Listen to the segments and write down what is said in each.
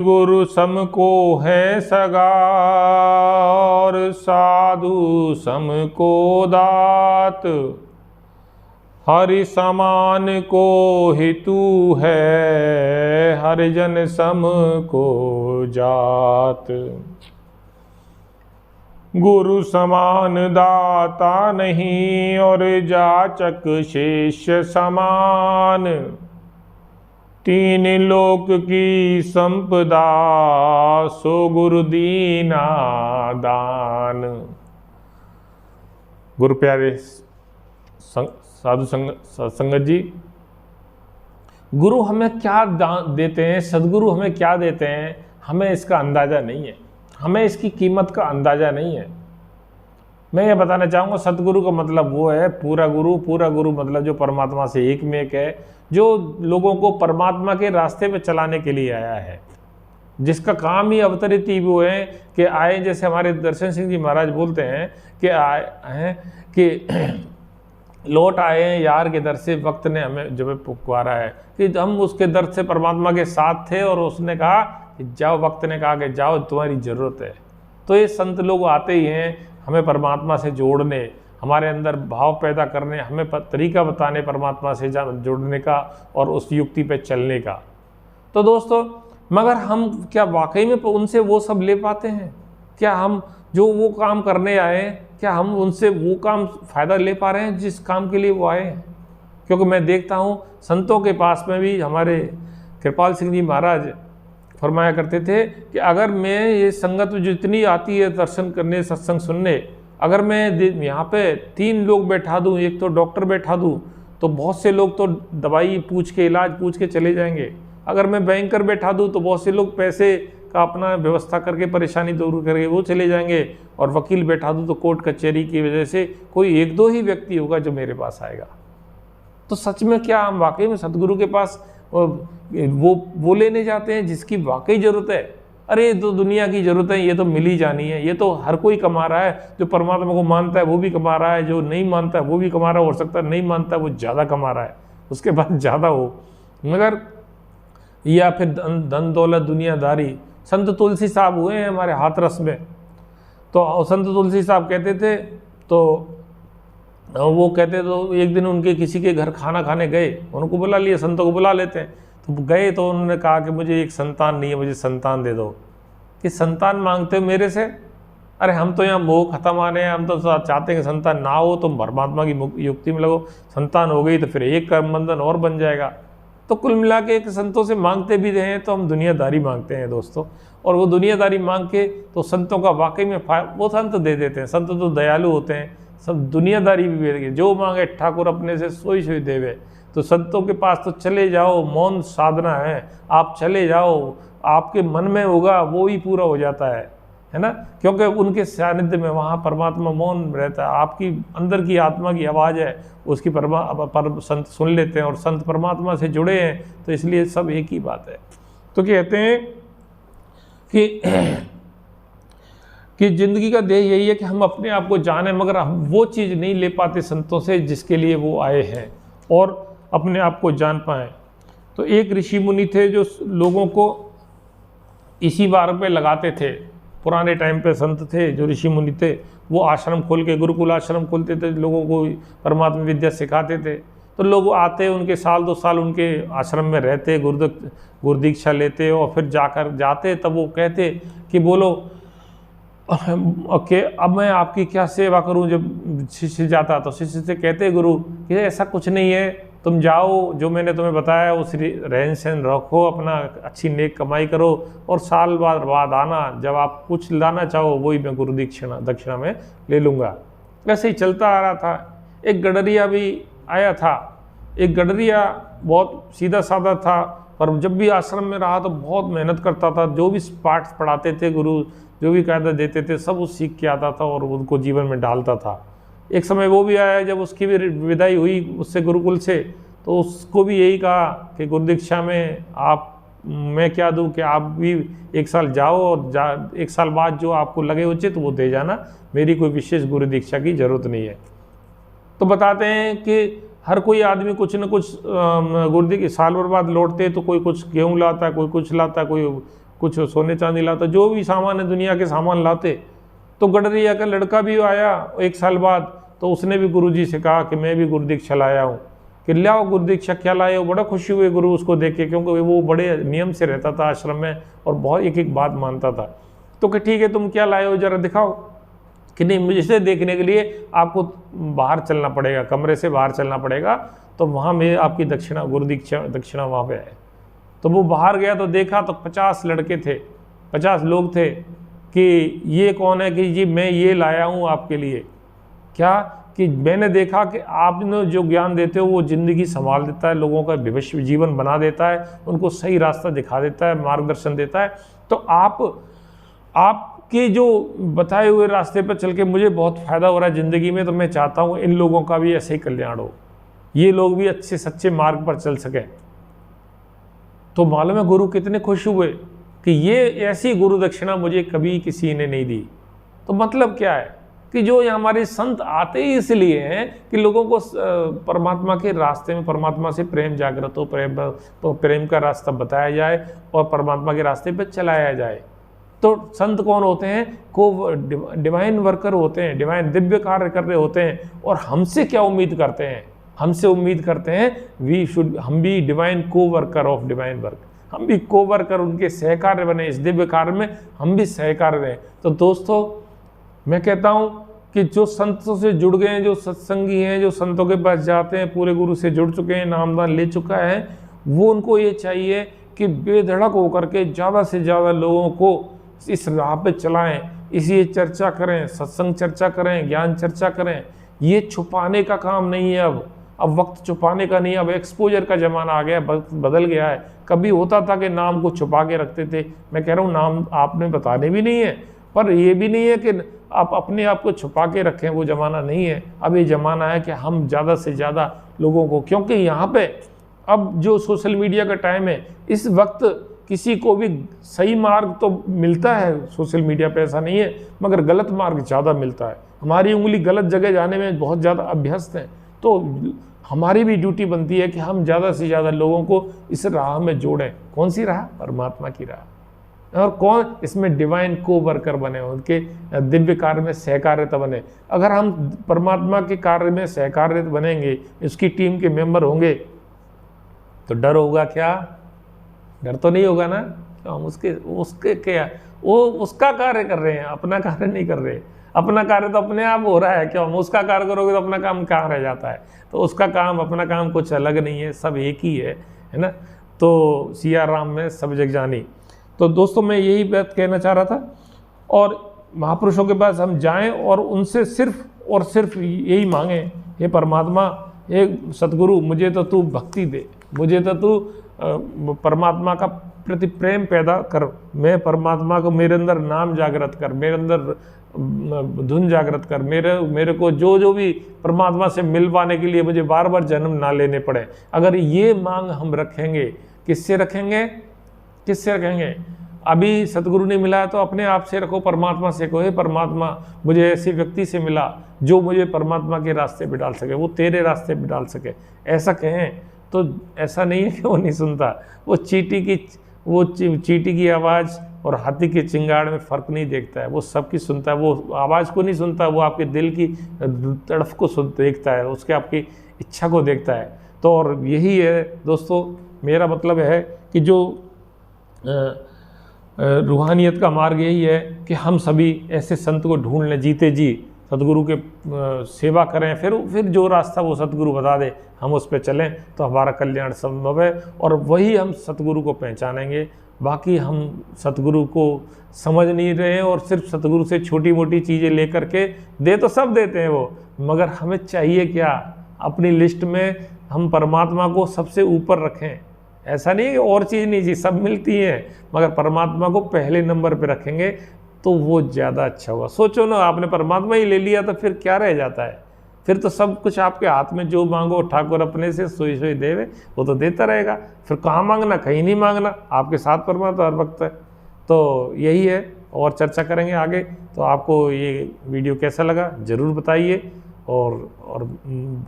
गुरु सम को है सगा और साधु सम को दात। हरि समान को हेतु है हरिजन सम को जात। गुरु समान दाता नहीं और जाचक शेष समान। तीन लोक की संपदा सो गुरु दीना दान। गुरु प्यारे साधु संगत जी, गुरु हमें क्या देते हैं, सदगुरु हमें क्या देते हैं, हमें इसका अंदाज़ा नहीं है, हमें इसकी कीमत का अंदाज़ा नहीं है। मैं ये बताना चाहूँगा, सतगुरु का मतलब वो है पूरा गुरु। पूरा गुरु मतलब जो परमात्मा से एक में एक है, जो लोगों को परमात्मा के रास्ते पे चलाने के लिए आया है, जिसका काम ही अवतरित ही वो है कि आए, जैसे हमारे दर्शन सिंह जी महाराज बोलते हैं कि आए हैं कि लौट आए हैं यार के दर से, वक्त ने हमें जब पुकारा है कि हम उसके दर से परमात्मा के साथ थे और उसने कहा कि जाओ, वक्त ने कहा कि जाओ, तुम्हारी ज़रूरत है। तो ये संत लोग आते ही हैं हमें परमात्मा से जोड़ने, हमारे अंदर भाव पैदा करने, हमें तरीका बताने परमात्मा से जुड़ने का और उस युक्ति पे चलने का। तो दोस्तों, मगर हम क्या वाकई में उनसे वो सब ले पाते हैं? क्या हम जो वो काम करने आए, क्या हम उनसे वो काम फ़ायदा ले पा रहे हैं जिस काम के लिए वो आए हैं? क्योंकि मैं देखता हूँ संतों के पास में भी, हमारे कृपाल सिंह जी महाराज फरमाया करते थे कि अगर मैं ये संगत जितनी आती है दर्शन करने, सत्संग सुनने, अगर मैं यहाँ पे 3 लोग बैठा दूँ, एक तो डॉक्टर बैठा दूँ, तो बहुत से लोग तो दवाई पूछ के, इलाज पूछ के चले जाएंगे। अगर मैं बैंकर बैठा दूँ तो बहुत से लोग पैसे का अपना व्यवस्था करके, परेशानी दूर करके वो चले जाएंगे। और वकील बैठा दूँ तो कोर्ट कचहरी की वजह से कोई 1-2 ही व्यक्ति होगा जो मेरे पास आएगा। तो सच में क्या हम वाकई में सतगुरु के पास वो लेने जाते हैं जिसकी वाकई ज़रूरत है? अरे तो दुनिया की ज़रूरत है, ये तो मिल ही जानी है, ये तो हर कोई कमा रहा है। जो परमात्मा को मानता है वो भी कमा रहा है, जो नहीं मानता है वो भी कमा रहा है, हो सकता है नहीं मानता है वो ज़्यादा कमा रहा है, उसके पास ज़्यादा हो। मगर या फिर धन दौलत दुनियादारी। संत तुलसी साहब हुए हैं हमारे हाथरस में, तो संत तुलसी साहब कहते थे, तो वो कहते तो एक दिन उनके किसी के घर खाना खाने गए, उनको बुला लिया, संतों को बुला लेते हैं। तो गए तो उन्होंने कहा कि मुझे एक संतान नहीं है, मुझे संतान दे दो। कि संतान मांगते हो मेरे से? अरे हम तो यहाँ मोह खत्म आने हैं, हम तो चाहते हैं कि संतान ना हो, तुम परमात्मा की युक्ति में लगो, संतान हो गई तो फिर एक कर्म बंधन और बन जाएगा। तो कुल मिला के एक संतों से मांगते भी रहे तो हम दुनियादारी मांगते हैं दोस्तों। और वो दुनियादारी मांग के तो संतों का वाकई में वो संत दे देते हैं। संत तो दयालु होते हैं, सब दुनियादारी भी देंगे, जो मांगे ठाकुर अपने से सोई सोई देवे। तो संतों के पास तो चले जाओ, मौन साधना है, आप चले जाओ, आपके मन में होगा वो ही पूरा हो जाता है ना? क्योंकि उनके सानिध्य में वहाँ परमात्मा मौन रहता है, आपकी अंदर की आत्मा की आवाज़ है, उसकी संत सुन लेते हैं और संत परमात्मा से जुड़े हैं, तो इसलिए सब एक ही बात है। तो कहते हैं कि जिंदगी का ध्येय यही है कि हम अपने आप को जाने, मगर हम वो चीज़ नहीं ले पाते संतों से जिसके लिए वो आए हैं, और अपने आप को जान पाएँ। तो एक ऋषि मुनि थे जो लोगों को इसी बार पे लगाते थे। पुराने टाइम पे संत थे जो ऋषि मुनि थे, वो आश्रम खोल के, गुरुकुल आश्रम खोलते थे, लोगों को परमात्मा विद्या सिखाते थे। तो लोग आते, उनके 1-2 साल उनके आश्रम में रहते, गुरुदीक्षा लेते, और फिर जाते तब वो कहते कि बोलो ओके, अब मैं आपकी क्या सेवा करूं। जब शिष्य जाता तो शिष्य से कहते गुरु कि ऐसा कुछ नहीं है, तुम जाओ, जो मैंने तुम्हें बताया उस रहन सहन रखो, अपना अच्छी नेक कमाई करो, और साल बाद आना, जब आप कुछ लाना चाहो वही मैं गुरु दक्षिणा में ले लूँगा। ऐसे ही चलता आ रहा था। एक गडरिया भी आया था। एक गडरिया बहुत सीधा साधा था, पर जब भी आश्रम में रहा तो बहुत मेहनत करता था। जो भी पाठ पढ़ाते थे गुरु, जो भी कायदा देते थे, सब वो सीख के आता था और उनको जीवन में डालता था। एक समय वो भी आया जब उसकी भी विदाई हुई उससे गुरुकुल से, तो उसको भी यही कहा कि गुरु दीक्षा में मैं क्या दूं कि आप भी 1 साल जाओ, और 1 साल बाद जो आपको लगे उचित वो दे जाना, मेरी कोई विशेष गुरु दीक्षा की ज़रूरत नहीं है। तो बताते हैं कि हर कोई आदमी कुछ न कुछ गुर्दी की साल भर बाद लौटते, तो कोई कुछ गेहूँ लाता है, कोई कुछ लाता है, कोई कुछ सोने चांदी लाता, जो भी सामान है दुनिया के सामान लाते। तो गडरिया का लड़का भी आया 1 साल बाद, तो उसने भी गुरुजी से कहा कि मैं भी गुरु दीक्षा लाया हूँ, कि लाओ गुरु दीक्षा, क्या लाए हो। बड़ा खुशी हुई गुरु उसको देख के, क्योंकि वो बड़े नियम से रहता था आश्रम में और बहुत एक एक बात मानता था। तो कि ठीक है तुम क्या लाए हो जरा दिखाओ। कि नहीं, मुझे देखने के लिए आपको बाहर चलना पड़ेगा, कमरे से बाहर चलना पड़ेगा, तो वहाँ में आपकी दक्षिणा, गुरु दीक्षा दक्षिणा वहाँ पे है। तो वो बाहर गया तो देखा तो 50 लड़के थे, 50 लोग थे कि ये कौन है, कि जी मैं ये लाया हूँ आपके लिए। क्या कि मैंने देखा कि आपने जो ज्ञान देते हो वो ज़िंदगी संभाल देता है, लोगों का भविष्य जीवन बना देता है, उनको सही रास्ता दिखा देता है, मार्गदर्शन देता है। तो आपके जो बताए हुए रास्ते पर चल के मुझे बहुत फ़ायदा हो रहा है ज़िंदगी में, तो मैं चाहता हूँ इन लोगों का भी ऐसे ही कल्याण हो, ये लोग भी अच्छे सच्चे मार्ग पर चल सकें। तो मालूम है गुरु कितने खुश हुए कि ये ऐसी गुरु दक्षिणा मुझे कभी किसी ने नहीं दी। तो मतलब क्या है कि जो हमारे संत आते ही इसलिए हैं कि लोगों को परमात्मा के रास्ते में, परमात्मा से प्रेम जागृत हो, प्रेम का रास्ता बताया जाए और परमात्मा के रास्ते पर चलाया जाए। तो संत कौन होते हैं? को डिवाइन वर्कर होते हैं, डिवाइन दिव्य कार्य कर रहे होते हैं। और हमसे क्या उम्मीद करते हैं? हमसे उम्मीद करते हैं हम भी डिवाइन को वर्कर ऑफ डिवाइन वर्क, हम भी को वर्कर, उनके सहकार्य बने, इस दिव्य कार्य में हम भी सहकार्य रहें। तो दोस्तों मैं कहता हूँ कि जो संतों से जुड़ गए हैं, जो सत्संगी हैं, जो संतों के पास जाते हैं, पूरे गुरु से जुड़ चुके हैं, नामदान ले चुका है, वो उनको ये चाहिए कि बेधड़क होकर के ज़्यादा से ज़्यादा लोगों को इस राह पे चलाएं, इसी चर्चा करें, सत्संग चर्चा करें, ज्ञान चर्चा करें। ये छुपाने का काम नहीं है। अब वक्त छुपाने का नहीं, अब एक्सपोजर का ज़माना आ गया, बदल गया है। कभी होता था कि नाम को छुपा के रखते थे, मैं कह रहा हूँ नाम आपने बताने भी नहीं है, पर ये भी नहीं है कि आप अपने आप को छुपा के रखें, वो ज़माना नहीं है। अब ये ज़माना है कि हम ज़्यादा से ज़्यादा लोगों को, क्योंकि यहाँ पे अब जो सोशल मीडिया का टाइम है, इस वक्त किसी को भी सही मार्ग तो मिलता है सोशल मीडिया पे, ऐसा नहीं है, मगर गलत मार्ग ज़्यादा मिलता है। हमारी उंगली गलत जगह जाने में बहुत ज़्यादा अभ्यस्त है। तो हमारी भी ड्यूटी बनती है कि हम ज़्यादा से ज़्यादा लोगों को इस राह में जोड़ें। कौन सी राह? परमात्मा की राह। और कौन इसमें डिवाइन को वर्कर बने, उनके दिव्य कार्य में सहकार्यता बने। अगर हम परमात्मा के कार्य में सहकार्य बनेंगे, इसकी टीम के मेंबर होंगे, तो डर होगा क्या? डर तो नहीं होगा ना। तो हम उसके क्या, वो उसका कार्य कर रहे हैं, अपना कार्य नहीं कर रहे। अपना कार्य तो अपने आप हो रहा है, क्यों? हम उसका कार्य करोगे तो अपना काम कहाँ रह जाता है। तो उसका काम, अपना काम कुछ अलग नहीं है, सब एक ही है ना। तो सिया राम में सब जग जानी। तो दोस्तों मैं यही बात कहना चाह रहा था। और महापुरुषों के पास हम जाएं और उनसे सिर्फ और सिर्फ यही मांगें, हे परमात्मा, हे सतगुरु, मुझे तो तू भक्ति दे, मुझे तो तू परमात्मा का प्रति प्रेम पैदा कर, मैं परमात्मा को, मेरे अंदर नाम जागृत कर, मेरे अंदर धुन जागृत कर, मेरे को जो भी परमात्मा से मिल पाने के लिए मुझे बार बार जन्म ना लेने पड़े। अगर ये मांग हम रखेंगे, किससे रखेंगे? किससे रखेंगे? अभी सतगुरु ने मिला है तो अपने आप से रखो, परमात्मा से कहो, हे परमात्मा, मुझे ऐसे व्यक्ति से मिला जो मुझे परमात्मा के रास्ते पे डाल सके, वो तेरे रास्ते पे डाल सके, ऐसा कहें। तो ऐसा नहीं है कि वो नहीं सुनता। वो चींटी की आवाज़ और हाथी के चिंगाड़ में फ़र्क नहीं देखता है, वो सबकी सुनता है। वो आवाज़ को नहीं सुनता, वो आपके दिल की तड़फ को देखता है, उसके आपकी इच्छा को देखता है। तो और यही है दोस्तों, मेरा मतलब है कि जो रूहानियत का मार्ग यही है कि हम सभी ऐसे संत को ढूंढ लें, जीते जी सतगुरु के सेवा करें, फिर जो रास्ता वो सतगुरु बता दे हम उस पर चलें, तो हमारा कल्याण संभव है। और वही हम सतगुरु को पहचानेंगे। बाकी हम सतगुरु को समझ नहीं रहे हैं और सिर्फ सतगुरु से छोटी मोटी चीज़ें लेकर के दे तो सब देते हैं वो, मगर हमें चाहिए क्या? अपनी लिस्ट में हम परमात्मा को सबसे ऊपर रखें। ऐसा नहीं कि और चीज़ नहीं चाहिए, सब मिलती हैं, मगर परमात्मा को पहले नंबर पे रखेंगे तो वो ज़्यादा अच्छा होगा। सोचो ना, आपने परमात्मा ही ले लिया तो फिर क्या रह जाता है? फिर तो सब कुछ आपके हाथ में, जो मांगो ठाकुर अपने से सोई सोई देवे, वो तो देता रहेगा। फिर कहाँ मांगना? कहीं नहीं मांगना, आपके साथ परमात्मा हर वक्त है। तो यही है, और चर्चा करेंगे आगे। तो आपको ये वीडियो कैसा लगा ज़रूर बताइए, और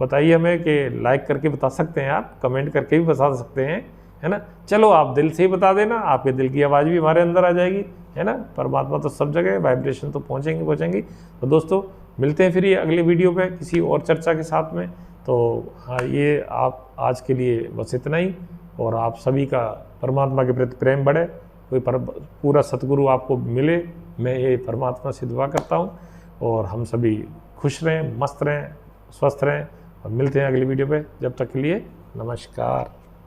बताइए हमें कि लाइक करके बता सकते हैं आप, कमेंट करके भी बता सकते हैं है ना। चलो आप दिल से ही बता देना, आपके दिल की आवाज़ भी हमारे अंदर आ जाएगी, है ना। परमात्मा तो सब जगह है, वाइब्रेशन तो पहुँचेंगी। तो दोस्तों मिलते हैं फिर ये अगले वीडियो पे किसी और चर्चा के साथ में। तो हाँ, ये आप आज के लिए बस इतना ही, और आप सभी का परमात्मा के प्रति प्रेम बढ़े, कोई पूरा सतगुरु आपको मिले, मैं ये परमात्मा से दुआ करता हूँ। और हम सभी खुश रहें, मस्त रहें, स्वस्थ रहें, और मिलते हैं अगली वीडियो पे। जब तक के लिए नमस्कार।